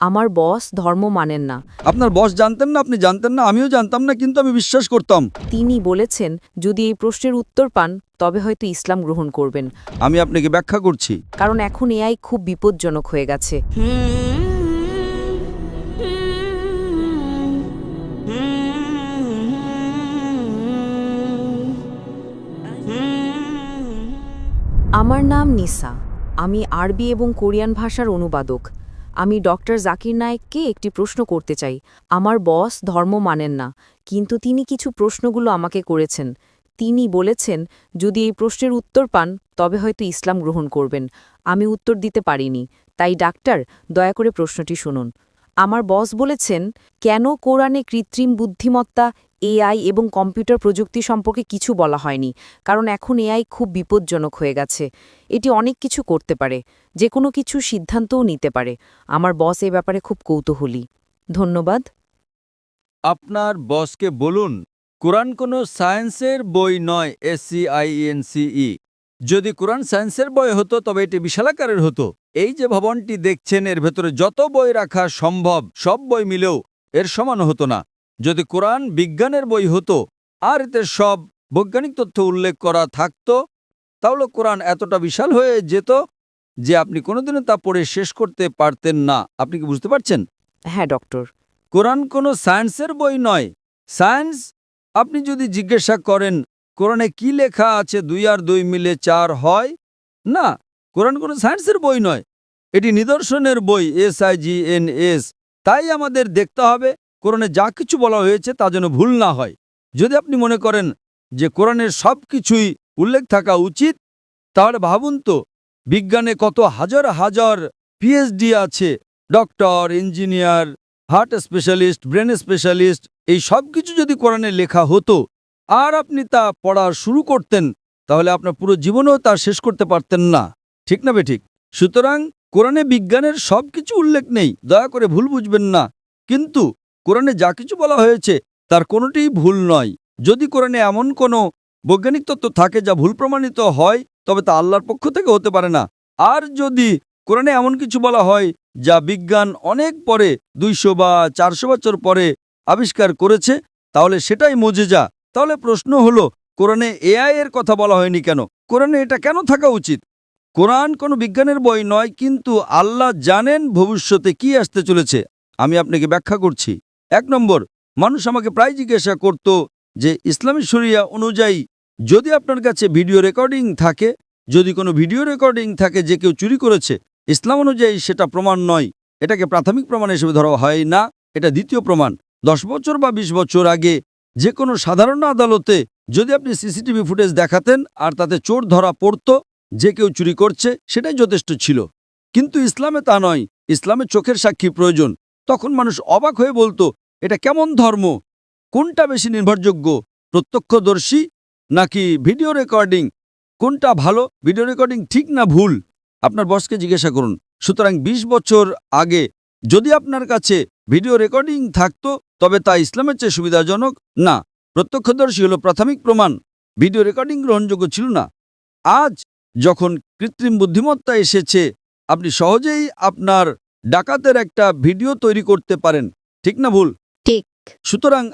আমার বস ধর্ম মানেন না। আপনার বস জানতেন না, আপনি জানতেন না, আমিও জানতাম না, কিন্তু আমি বিশ্বাস করতাম। তিনি বলেছেন যদি এই প্রশ্নের উত্তর পান তবে হয়তো ইসলাম গ্রহণ করবেন, আমি আপনাকে ব্যাখ্যা করছি। কারণ এখন এআই খুব বিপজ্জনক হয়ে গেছে। আমার নাম নিসা। আমি আরবি এবং কোরিয়ান ভাষার অনুবাদক। আমি ডক্টর জাকির নায়েককে একটি প্রশ্ন করতে চাই। আমার বস ধর্ম মানেন না, কিন্তু তিনি কিছু প্রশ্নগুলো আমাকে করেছেন। তিনি বলেছেন যদি এই প্রশ্নের উত্তর পান তবে হয়তো ইসলাম গ্রহণ করবেন। আমি উত্তর দিতে পারিনি, তাই ডাক্তার দয়া করে প্রশ্নটি শুনুন। আমার বস বলেছেন কেন কোরআনে কৃত্রিম বুদ্ধিমত্তা, এআই এবং কম্পিউটার প্রযুক্তি সম্পর্কে কিছু বলা হয়নি, কারণ এখন এআই খুব বিপজ্জনক হয়ে গেছে। এটি অনেক কিছু করতে পারে, যে কোনো কিছু সিদ্ধান্তও নিতে পারে। আমার বস এ ব্যাপারে খুব কৌতূহলী। ধন্যবাদ। আপনার বসকে বলুন কোরআন কোনো সায়েন্সের বই নয়, SCIENCE। যদি কোরআন সায়েন্সের বই হতো তবে এটি বিশালাকারের হতো। এই যে ভবনটি দেখছেন এর ভেতরে যত বই রাখা সম্ভব সব বই মিলেও এর সমান হতো না। যদি কোরআন বিজ্ঞানের বই হতো আর এতে সব বৈজ্ঞানিক তথ্য উল্লেখ করা থাকতো, তাহলে কোরআন এতটা বিশাল হয়ে যেত যে আপনি কোনোদিনও তা পড়ে শেষ করতে পারতেন না। আপনি কি বুঝতে পারছেন? হ্যাঁ ডক্টর। কোরআন কোনো সায়েন্সের বই নয়। সায়েন্স, আপনি যদি জিজ্ঞাসা করেন কোরআনে কি লেখা আছে 2 আর 2 মিলে 4 হয়, না, কোরআন কোনো সায়েন্সের বই নয়, এটি নিদর্শনের বই, SIGNS। তাই আমাদের দেখতে হবে কোরআনে যা কিছু বলা হয়েছে তা যেন ভুল না হয়। যদি আপনি মনে করেন যে কোরআনের সব কিছুই উল্লেখ থাকা উচিত, তাহলে ভাবুন তো বিজ্ঞানে কত হাজার হাজার PhD আছে, doctor, engineer, heart specialist, brain specialist, এই সব কিছু যদি কোরআনে লেখা হতো আর আপনি তা পড়া শুরু করতেন, তাহলে আপনার পুরো জীবনেও তা শেষ করতে পারতেন না। ঠিক না বেঠিক? সুতরাং কোরআনে বিজ্ঞানের সব কিছু উল্লেখ নেই, দয়া করে ভুল বুঝবেন না। কিন্তু কোরআনে যা কিছু বলা হয়েছে তার কোনোটিই ভুল নয়। যদি কোরআনে এমন কোনো বৈজ্ঞানিক তত্ত্ব থাকে যা ভুল প্রমাণিত হয়, তবে তা আল্লাহর পক্ষ থেকে হতে পারে না। আর যদি কোরআনে এমন কিছু বলা হয় যা বিজ্ঞান অনেক পরে, 200 বা 400 বছর পরে আবিষ্কার করেছে, তাহলে সেটাই মুজিজা। তাহলে প্রশ্ন হলো কোরআনে AI এর কথা বলা হয়নি কেন? কোরআনে এটা কেন থাকা উচিত? কোরআন কোনো বিজ্ঞানের বই নয়, কিন্তু আল্লাহ জানেন ভবিষ্যতে কি আসতে চলেছে। আমি আপনাকে ব্যাখ্যা করছি। 1 নম্বর, মানুষ আমাকে প্রায় জিজ্ঞাসা করত যে ইসলামী শরিয়া অনুযায়ী যদি আপনার কাছে ভিডিও রেকর্ডিং থাকে, যদি কোনো ভিডিও রেকর্ডিং থাকে যে কেউ চুরি করেছে, ইসলাম অনুযায়ী সেটা প্রমাণ নয়, এটাকে প্রাথমিক প্রমাণ হিসেবে ধরা হয় না, এটা দ্বিতীয় প্রমাণ। 10 বছর বা 20 বছর আগে যে কোনো সাধারণ আদালতে যদি আপনি CCTV ফুটেজ দেখাতেন আর তাতে চোর ধরা পড়তো যে কেউ চুরি করছে, সেটাই যথেষ্ট ছিল। কিন্তু ইসলামে তা নয়, ইসলামে চোখের সাক্ষী প্রয়োজন। তখন মানুষ অবাক হয়ে বলতো এটা কেমন ধর্ম? কোনটা বেশি নির্ভরযোগ্য, প্রত্যক্ষদর্শী নাকি ভিডিও রেকর্ডিং? কোনটা ভালো, ভিডিও রেকর্ডিং ঠিক না ভুল? আপনার বসকে জিজ্ঞাসা করুন। সুতরাং 20 বছর আগে যদি আপনার কাছে ভিডিও রেকর্ডিং থাকতো তবে তা ইসলামের চেয়ে সুবিধাজনক না। প্রত্যক্ষদর্শী হলো প্রাথমিক প্রমাণ, ভিডিও রেকর্ডিং গ্রহণযোগ্য ছিল না। আজ যখন কৃত্রিম বুদ্ধিমত্তা এসেছে, আপনি সহজেই আপনার ডাকাতের একটা ভিডিও তৈরি করতে পারেন। ঠিক না ভুল? ঠিক। সুতরাং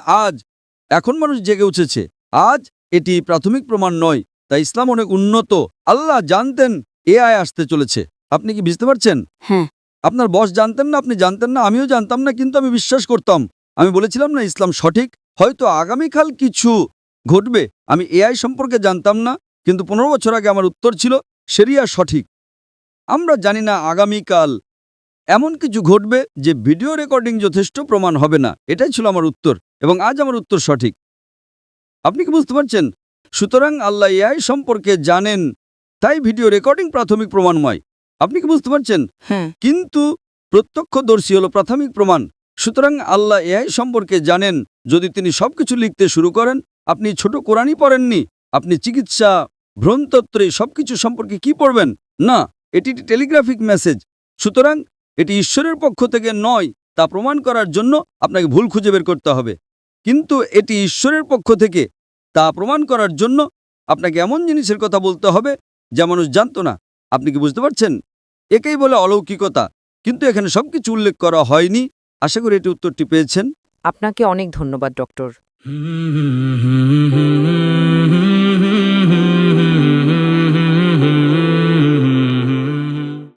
এখন মানুষ জেগে উঠেছে। আজ এটি প্রাথমিক প্রমাণ নয়, তাই ইসলাম অনেক উন্নত। আল্লাহ জানতেন AI আসতে চলেছে। আপনি কি বুঝতে পারছেন? হ্যাঁ। আপনার বস জানতেন না, আপনি জানতেন না, আমিও জানতাম না, কিন্তু আমি বিশ্বাস করতাম। আমি বলেছিলাম না ইসলাম সঠিক, হয়তো আগামীকাল কিছু ঘটবে। আমি AI সম্পর্কে জানতাম না, কিন্তু 15 বছর আগে আমার উত্তর ছিল শরিয়া সঠিক। আমরা জানি না আগামীকাল এমন কিছু ঘটবে যে ভিডিও রেকর্ডিং যথেষ্ট প্রমাণ হবে না। এটাই ছিল আমার উত্তর, এবং আজ আমার উত্তর সঠিক। আপনি কি বুঝতে পারছেন? সুতরাং আল্লাহ AI সম্পর্কে জানেন, তাই ভিডিও রেকর্ডিং প্রাথমিক প্রমাণময়। আপনি কি বুঝতে পারছেন? হ্যাঁ। কিন্তু প্রত্যক্ষদর্শী হলো প্রাথমিক প্রমাণ। সুতরাং আল্লাহ AI সম্পর্কে জানেন। যদি তিনি সবকিছু লিখতে শুরু করেন, আপনি ছোট কোরআনই পড়েননি, আপনি চিকিৎসা, ভ্রূণতত্ত্বে সবকিছু সম্পর্কে কি পড়বেন? না, এটি টেলিগ্রাফিক মেসেজ। সুতরাং এটি ঈশ্বরের পক্ষ থেকে নয়, তা প্রমাণ করার জন্য আপনাকে ভুল খুঁজে বের করতে হবে। কিন্তু এটি ঈশ্বরের পক্ষ থেকে, তা প্রমাণ করার জন্য আপনাকে এমন জিনিসের কথা বলতে হবে যা মানুষ জানত না। আপনি কি বুঝতে পারছেন? একেই বলে অলৌকিকতা। কিন্তু এখানে সবকিছু উল্লেখ করা হয়নি। আশা করি এটি উত্তরটি পেয়েছেন। আপনাকে অনেক ধন্যবাদ ডক্টর।